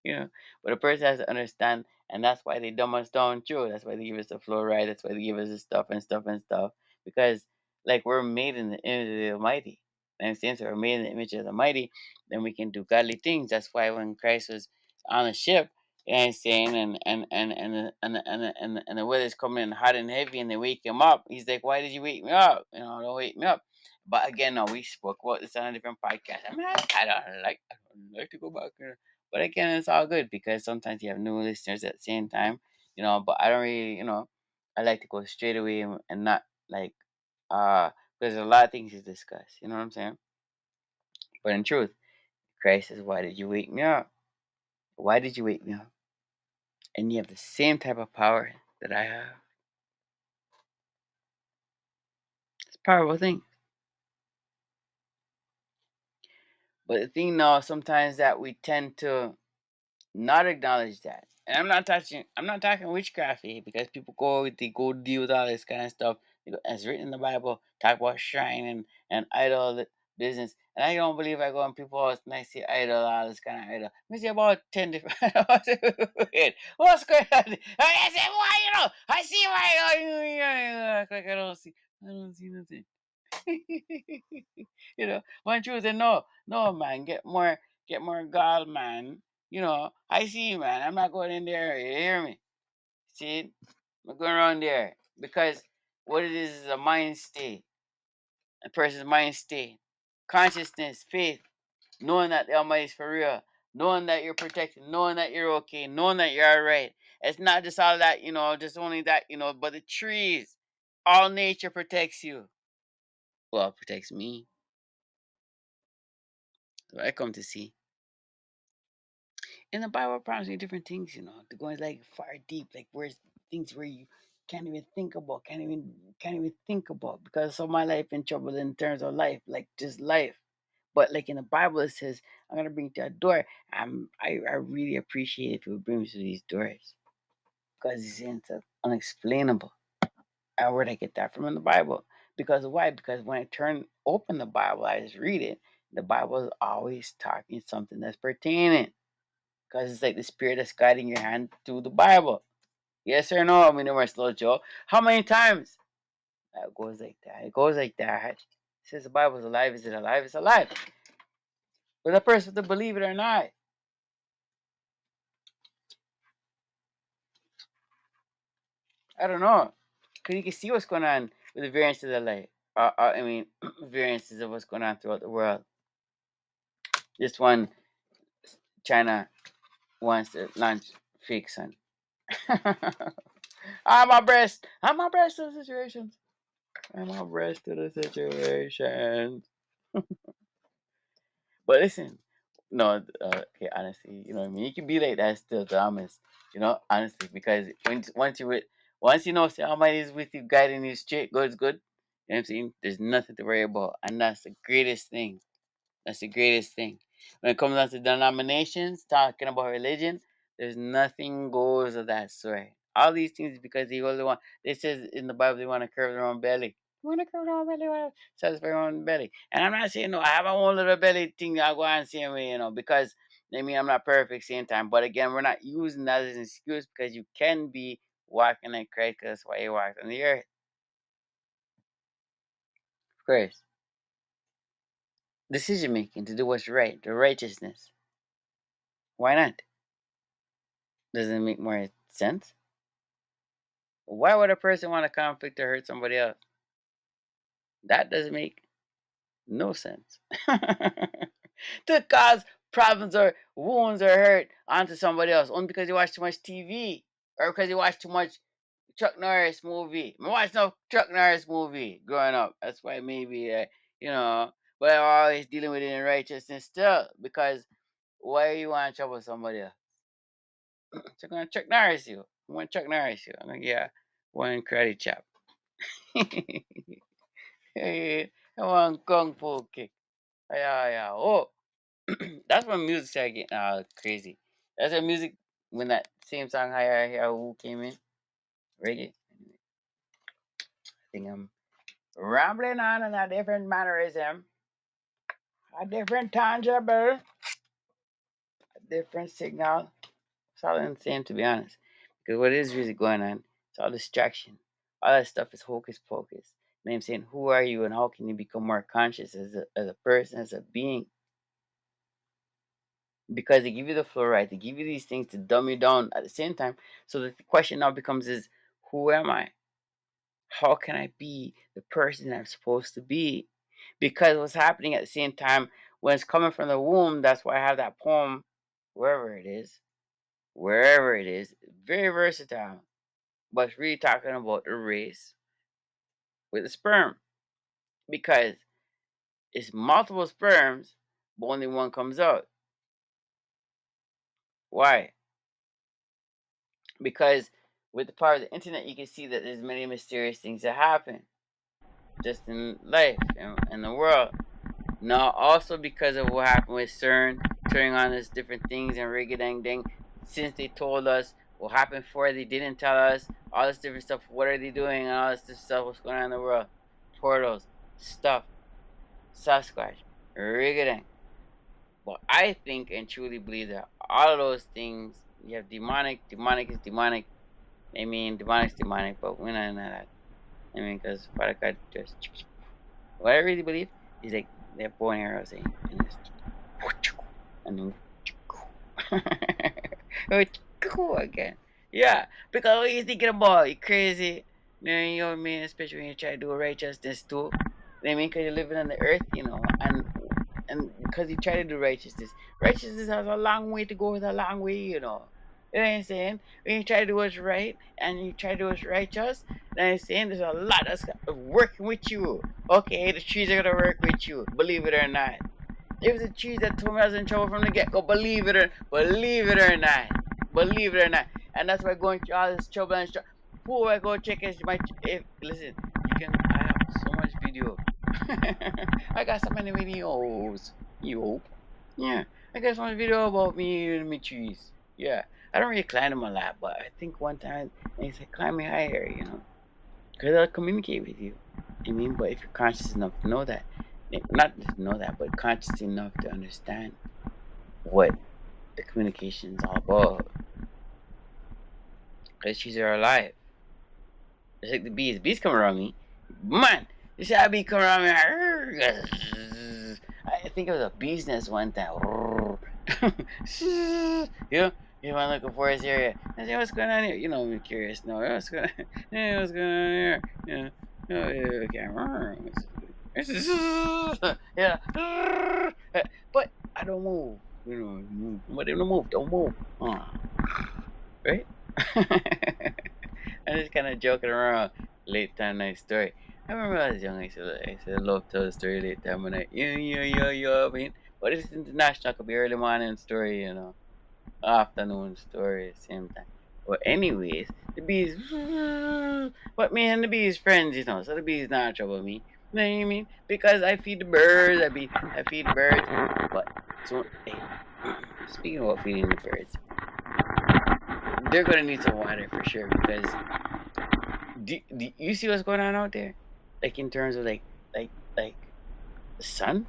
Speaker 2: know. But a person has to understand, and that's why they dumb us down too. That's why they give us the flow right. That's why they give us the stuff and stuff and stuff. Because like we're made in the image of the Almighty. And since we're made in the image of the Almighty, then we can do godly things. That's why when Christ was on the ship, I'm saying, and the weather's coming in hot and heavy, and they wake him up. He's like, "Why did you wake me up? Don't wake me up." But again, no, we spoke about this on a different podcast. I don't like to go back there. But again, it's all good because sometimes you have new listeners at the same time, But I don't really, I like to go straight away and not like, because there's a lot of things to discuss. You know what I'm saying? But in truth, Christ says, "Why did you wake me up? Why did you wake me up?" And you have the same type of power that I have. It's a powerful thing. But the thing now, sometimes that we tend to not acknowledge that. And I'm not talking witchcraft here because people they go deal with all this kind of stuff. As written in the Bible, talk about shrine and idol business. And I don't believe I go on people's house and I see idol, all this kind of idol. I see about 10 different Wait, what's going on? I say, why, I see why, like I don't see nothing. One truth and no, man, get more God, man. I see you, man. I'm not going in there. You hear me? See, I'm going around there because what it is a mind state. A person's mind state, consciousness, faith, knowing that the Almighty is for real, knowing that you're protected, knowing that you're okay, knowing that you're alright. It's not just all that, just only that, but the trees, all nature protects you. Well, it protects me. What I come to see. In the Bible promises me different things, to go like far deep, like where's things where you can't even think about because of my life in trouble in terms of life, like just life. But like in the Bible, it says, "I'm gonna bring you to a door." I really appreciate if you bring me to these doors because it's unexplainable. And where'd I get that from in the Bible? Because why? Because when I open the Bible, I just read it. The Bible is always talking something that's pertaining because it's like the spirit that's guiding your hand through the Bible. Yes or no? I mean, we're slow Joe. How many times? It goes like that. It goes like that. It says the Bible's alive. Is it alive? It's alive. But the person to believe it or not. I don't know. Because you can see what's going on with the variances of life. I mean, variances of what's going on throughout the world. This one, China wants to launch fake sun. I'm abreast. I'm abreast of the situations. I'm abreast of the situations. But listen, no, okay, honestly, you know what I mean. You can be like that still, Thomas. Honestly, because once you know, say Almighty is with you, guiding you straight, God's good. You know what I'm saying? There's nothing to worry about, and that's the greatest thing. That's the greatest thing. When it comes down to denominations, talking about religion, there's nothing goes of that sort. All these things because they only want. It says in the Bible they want to curve their own belly. You want to curve their own belly, want to satisfy your own belly. And I'm not saying no. I have my own little belly thing. I go on same way, because I mean I'm not perfect same time. But again, we're not using that as an excuse because you can be walking like Christ. 'Cause that's why you walked on the earth. Of course, decision making to do what's right, the righteousness. Why not? Doesn't it make more sense? Why would a person want to conflict or hurt somebody else? That doesn't make no sense. To cause problems or wounds or hurt onto somebody else only because you watch too much TV or because you watch too much Chuck Norris movie. I watched no Chuck Norris movie growing up. That's why maybe, but I'm always dealing with it in righteousness still because why you want to trouble somebody else? So I'm going to Chuck Norris you. I want Chuck Norris you. I'm like, yeah, one karate chop. Hey, I want kung fu kick. Yeah, yeah. Oh, that's when music started getting crazy. That's when music, when that same song Hi Hi Who came in, reggae. I think I'm rambling on in a different mannerism, a different tangible, a different signal. It's all insane to be honest. Because what is really going on, it's all distraction. All that stuff is hocus pocus. And I'm saying, who are you and how can you become more conscious as a person, as a being? Because they give you the fluoride, they give you these things to dumb you down at the same time. So the question now becomes is, who am I? How can I be the person I'm supposed to be? Because what's happening at the same time when it's coming from the womb, that's why I have that poem, wherever it is, very versatile. But it's really talking about the race with the sperm. Because it's multiple sperms, but only one comes out. Why? Because with the power of the internet, you can see that there's many mysterious things that happen just in life and in the world. Now, also because of what happened with CERN, turning on this different things and rig dang dang, since they told us what happened before, they didn't tell us all this different stuff. What are they doing? And all this different stuff. What's going on in the world? Portals, stuff, Sasquatch, rig dang. But I think and truly believe that all of those things, you have demonic. Demonic is demonic. I mean, demonic is demonic, but we're not in that. I mean, because Father God just what I really believe is like they're born arrows and just and then again. Yeah, because what you thinking about? You crazy? You know what I mean? Especially when you try to do righteousness too. You know what I mean? Because you're living on the earth, and because you try to do righteousness, righteousness has a long way to go. It's a long way, you know. You know what I'm saying? When you try to do what's right and you try to do what's righteous, then I'm saying there's a lot that's working with you. Okay, the trees are gonna work with you, believe it or not. It was the trees that told me I was in trouble from the get go. Believe it or not, believe it or not. And that's why going through all this trouble and stuff. Who I go check is my. If, listen, you can. I have so much video. I got so many videos. You hope. Yeah, I got so much video about me and my trees. Yeah, I don't really climb them a lot, but I think one time they said climb me higher. Because I'll communicate with you. I mean, but if you're conscious enough to know that, not just know that, but conscious enough to understand what the communication is all about. Because trees are alive. Just like the bees. Bees come around me. Man, you see how bee come around me? I think it was a bee's nest one time. you you want to look a forest area. I say, what's going on here? I'm curious. No, what's going on? Yeah, what's going on here? Yeah. Oh, yeah, okay. Yeah. But I don't move. Move. But don't move. Don't move. Right? I'm just kind of joking around. Late time night story. I remember when I was young. I love to tell a story late time night. Yeah. I mean, but it's international. Could be early morning story. Afternoon story, same time. But anyways, the bees. But me and the bees friends. So the bees not in trouble with me. You know what I mean? Because I feed the birds. I feed the birds. But so, hey, speaking about feeding the birds, they're gonna need some water for sure because do you see what's going on out there? Like in terms of like the sun?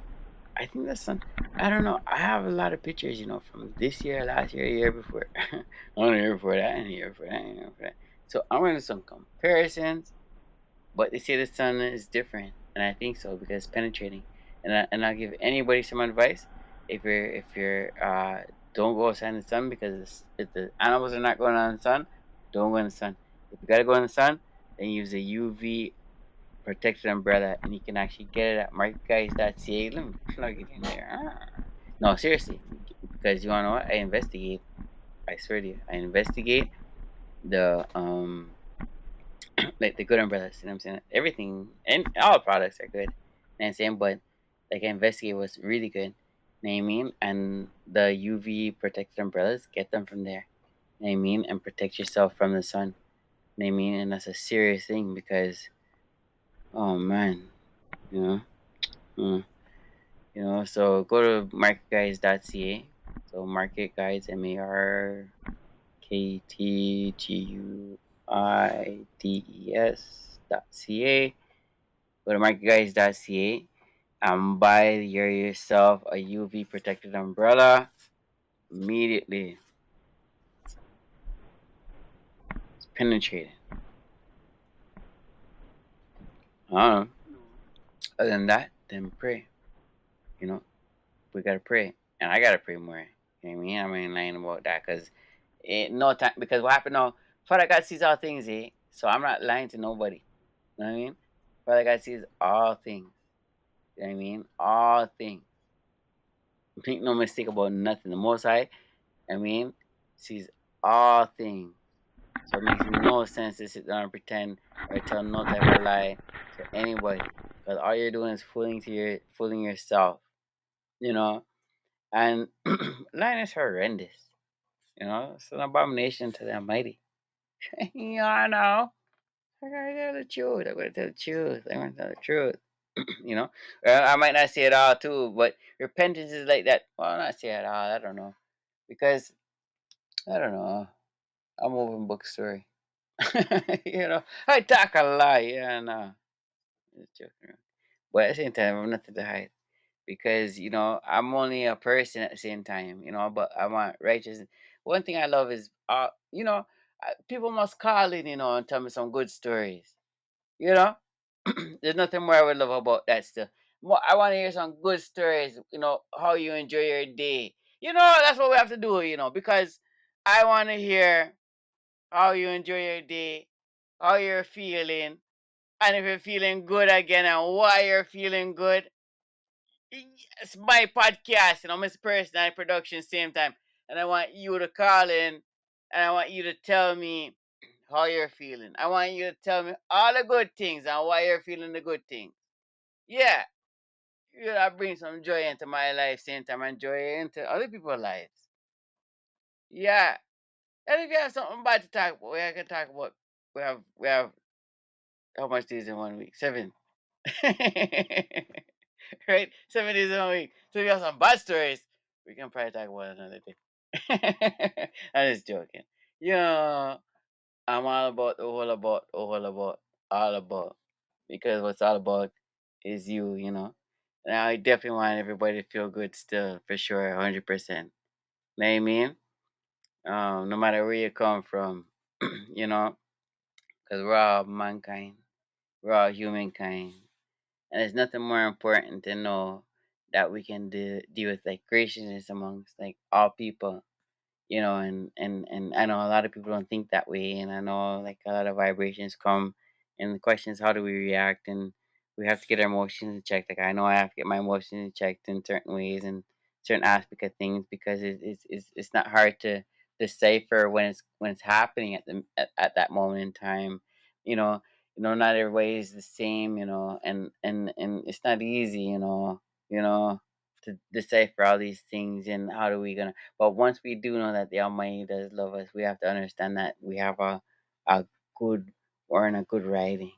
Speaker 2: I think the sun. I don't know. I have a lot of pictures, from this year, last year, year before. One year before that, and a year before that, and a year before that. So I'm running some comparisons, but they say the sun is different, and I think so because it's penetrating. And I'll give anybody some advice. If you're don't go outside in the sun because if the animals are not going on the sun, don't go in the sun. If you gotta go in the sun, then use a UV protected umbrella, and you can actually get it at marketguys.ca. Let me plug it in there. No, seriously, because you wanna know what? I investigate. I swear to you, I investigate the like the good umbrellas. You know what I'm saying? Everything and all products are good. You know what I'm saying? But like I investigate was really good. You know what I mean? And the UV protected umbrellas, get them from there. You know what I mean? And protect yourself from the sun. You know what I mean? And that's a serious thing because oh man, you know. Mm. So go to marketguides.ca. So market guides marketguides.ca. Go to marketguides.ca and buy yourself a UV protected umbrella immediately. It's penetrating. I don't know. Other than that, then pray. You know, we gotta pray, and I gotta pray more. You know what I mean? I'm ain't lying about that because ain't no time. Because what happened now? Father God sees all things, eh? So I'm not lying to nobody. You know what I mean? Father God sees all things. You know what I mean? All things. Make no mistake about nothing. The Most High, I mean, sees all things. So it makes no sense to sit down and pretend or tell no type of lie to anybody. Because all you're doing is fooling yourself. You know? And lying is horrendous. It's an abomination to the Almighty. I know. I gotta tell the truth. I'm gonna tell the truth. I'm gonna tell the truth. you know, I might not say it all too, but repentance is like that. Well, not say it all. I don't know because I don't know. I'm moving book story. I talk a lot. Yeah, no, just joking around. But at the same time, I'm nothing to hide because I'm only a person at the same time. But I want righteousness. One thing I love is people must call in, and tell me some good stories. You know, there's nothing more I would love about that stuff. More, I want to hear some good stories. How you enjoy your day. That's what we have to do. Because I want to hear how you enjoy your day, how you're feeling. And if you're feeling good again and why you're feeling good, it's my podcast, Miss Person Production, same time. And I want you to call in and I want you to tell me how you're feeling. I want you to tell me all the good things and why you're feeling the good things. Yeah, you gotta bring some joy into my life, same time, and joy into other people's lives. Yeah. And if you have something bad to talk about, we can talk about. We have how much days in 1 week? 7. Right? 7 days in 1 week. So if you have some bad stories, we can probably talk about another day. I'm just joking. Yeah, I'm all about, all about, all about, all about. Because what's all about is you. And I definitely want everybody to feel good still, for sure, 100%. Know what I mean? No matter where you come from, you know, because we're all mankind, we're all humankind. And there's nothing more important to know that we can deal with like graciousness amongst like all people, and I know a lot of people don't think that way, and I know like a lot of vibrations come, and the question is how do we react, and we have to get our emotions in check. Like I know I have to get my emotions checked in certain ways and certain aspect of things because it's not hard to decipher when it's happening at that moment in time, you know. Not everybody is the same, and it's not easy, you know, to decipher all these things and how do we gonna but once we do know that the Almighty does love us, we have to understand that we have a good or in a good writing.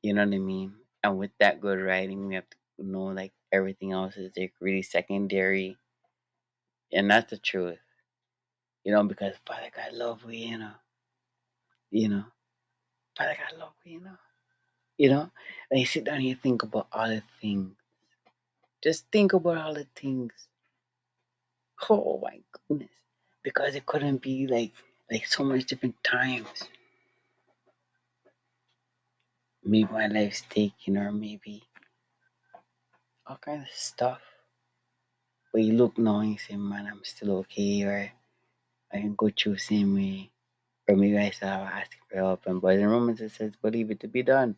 Speaker 2: You know what I mean? And with that good writing, we have to know like everything else is like really secondary, and that's the truth. Because Father God love we, you know, Father God love we, you know. And you sit down and you think about all the things. Just think about all the things. Oh my goodness, because it couldn't be like so much different times. Maybe my life's taken, or maybe all kinds of stuff. But you look now and you say, man, I'm still okay, or I can go through the same way, or maybe I still have to ask for help. And but in Romans it says, believe it to be done.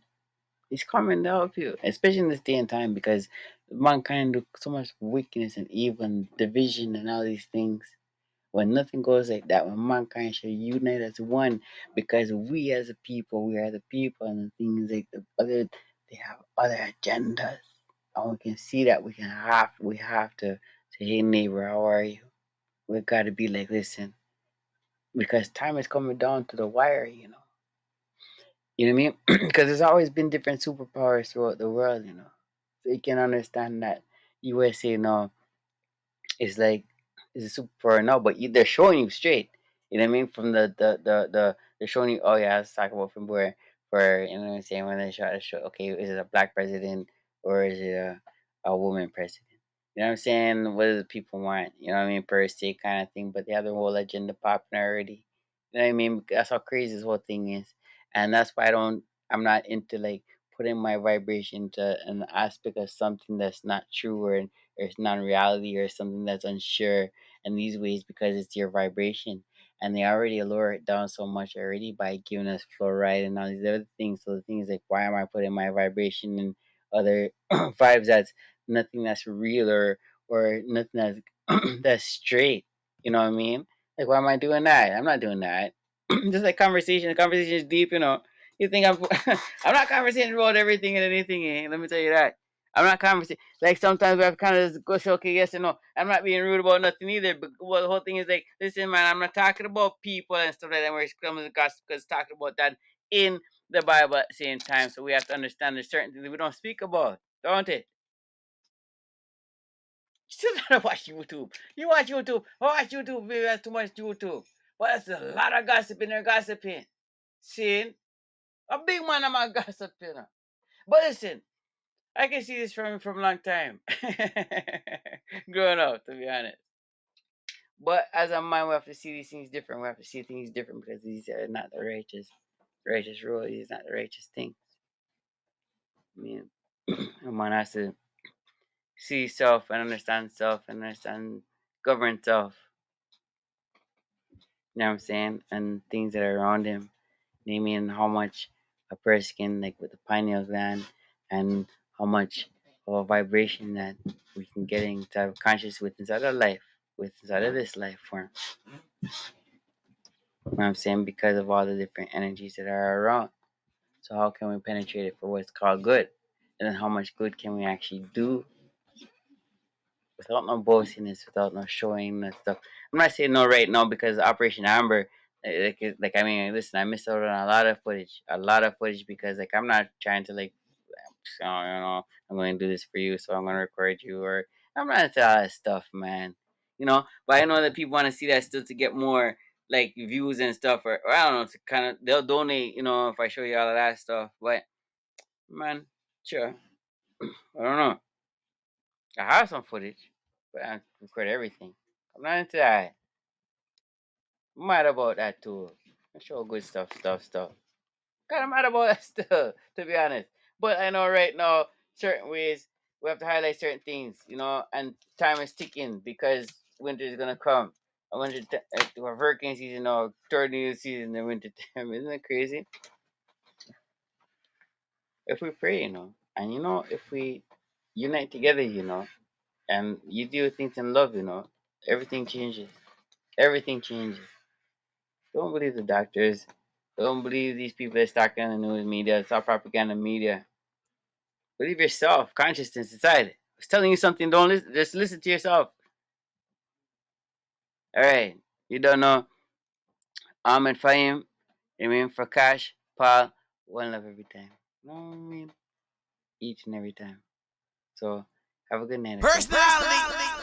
Speaker 2: He's coming to help you, especially in this day and time, because mankind do so much wickedness and evil and division and all these things. When nothing goes like that, when mankind should unite as one, because we as a people, we are the people, and the things like they have other agendas, and we can see that we have to say, hey neighbor, how are you? We got to be like, listen, because time is coming down to the wire, You know what I mean? Because there's always been different superpowers throughout the world, so you can understand that USA now it's like it's a superpower now, but they're showing you straight. You know what I mean? From the they're showing you. Oh yeah, let's talk about from where you know what I'm saying, when they try to show. Okay, is it a black president or is it a woman president? You know what I'm saying? What do the people want? You know what I mean? Per se kind of thing. But they have the whole agenda popping already. You know what I mean? That's how crazy this whole thing is, and that's why I'm not into like putting my vibration to an aspect of something that's not true or it's non-reality or something that's unsure in these ways because it's your vibration, and they already lower it down so much already by giving us fluoride and all these other things. So the thing is like, why am I putting my vibration in other vibes that's nothing that's real or nothing that's that's straight? You know what I mean? Like, why am I doing that? I'm not doing that. Just like conversation. The conversation is deep. You think I'm I'm not conversating about everything and anything. Let me tell you that. I'm not conversating. Like sometimes we have kind of go say, okay, yes and no. I'm not being rude about nothing either. But the whole thing is like, listen, man, I'm not talking about people and stuff like that. Where it's comes and gossip because talking about that in the Bible at the same time. So we have to understand there's certain things that we don't speak about, don't it? You still gotta watch YouTube. You watch YouTube. Watch YouTube. Maybe that's too much YouTube. But there's a lot of gossip in there, gossiping. See, a big man I'm a gossiping. But listen, I can see this from a long time. Growing up, to be honest. But as a man, we have to see these things different. We have to see things different because these are not the righteous rule. These are not the righteous things. I mean, a man has to see self and understand govern self. You know what I'm saying? And things that are around him. I mean, how much a person like with the pineal gland, and how much of a vibration that we can get inside of conscious with inside of life, with inside of this life form. You know what I'm saying? Because of all the different energies that are around. So how can we penetrate it for what's called good? And then how much good can we actually do without no boastiness, without no showing that stuff? I'm not saying no right now because Operation Amber, like I mean, listen, I missed out on a lot of footage because like I'm not trying to like, I'm going to do this for you, so I'm going to record you, or I'm not into all that stuff, man. But I know that people want to see that still to get more like views and stuff, or I don't know, to kind of they'll donate, if I show you all of that stuff. But man, sure, I don't know. I have some footage, but I don't record everything. I'm not into that. I'm mad about that too. I show good stuff. Kind of mad about that still, to be honest. But I know right now, certain ways we have to highlight certain things, and time is ticking because winter is gonna come. Hurricane season or tornado season in winter time. Isn't it crazy? If we pray, and if we unite together, and you do things in love, everything changes. Everything changes. Don't believe the doctors. Don't believe these people that's talking on the news media. It's all propaganda media. Believe yourself. Consciousness inside. It's telling you something. Don't listen. Just listen to yourself. All right. You don't know. Ahmed Fahim. I mean, for cash, Paul. One love every time. No, I mean, each and every time. So, have a good night. Okay?
Speaker 1: Personality.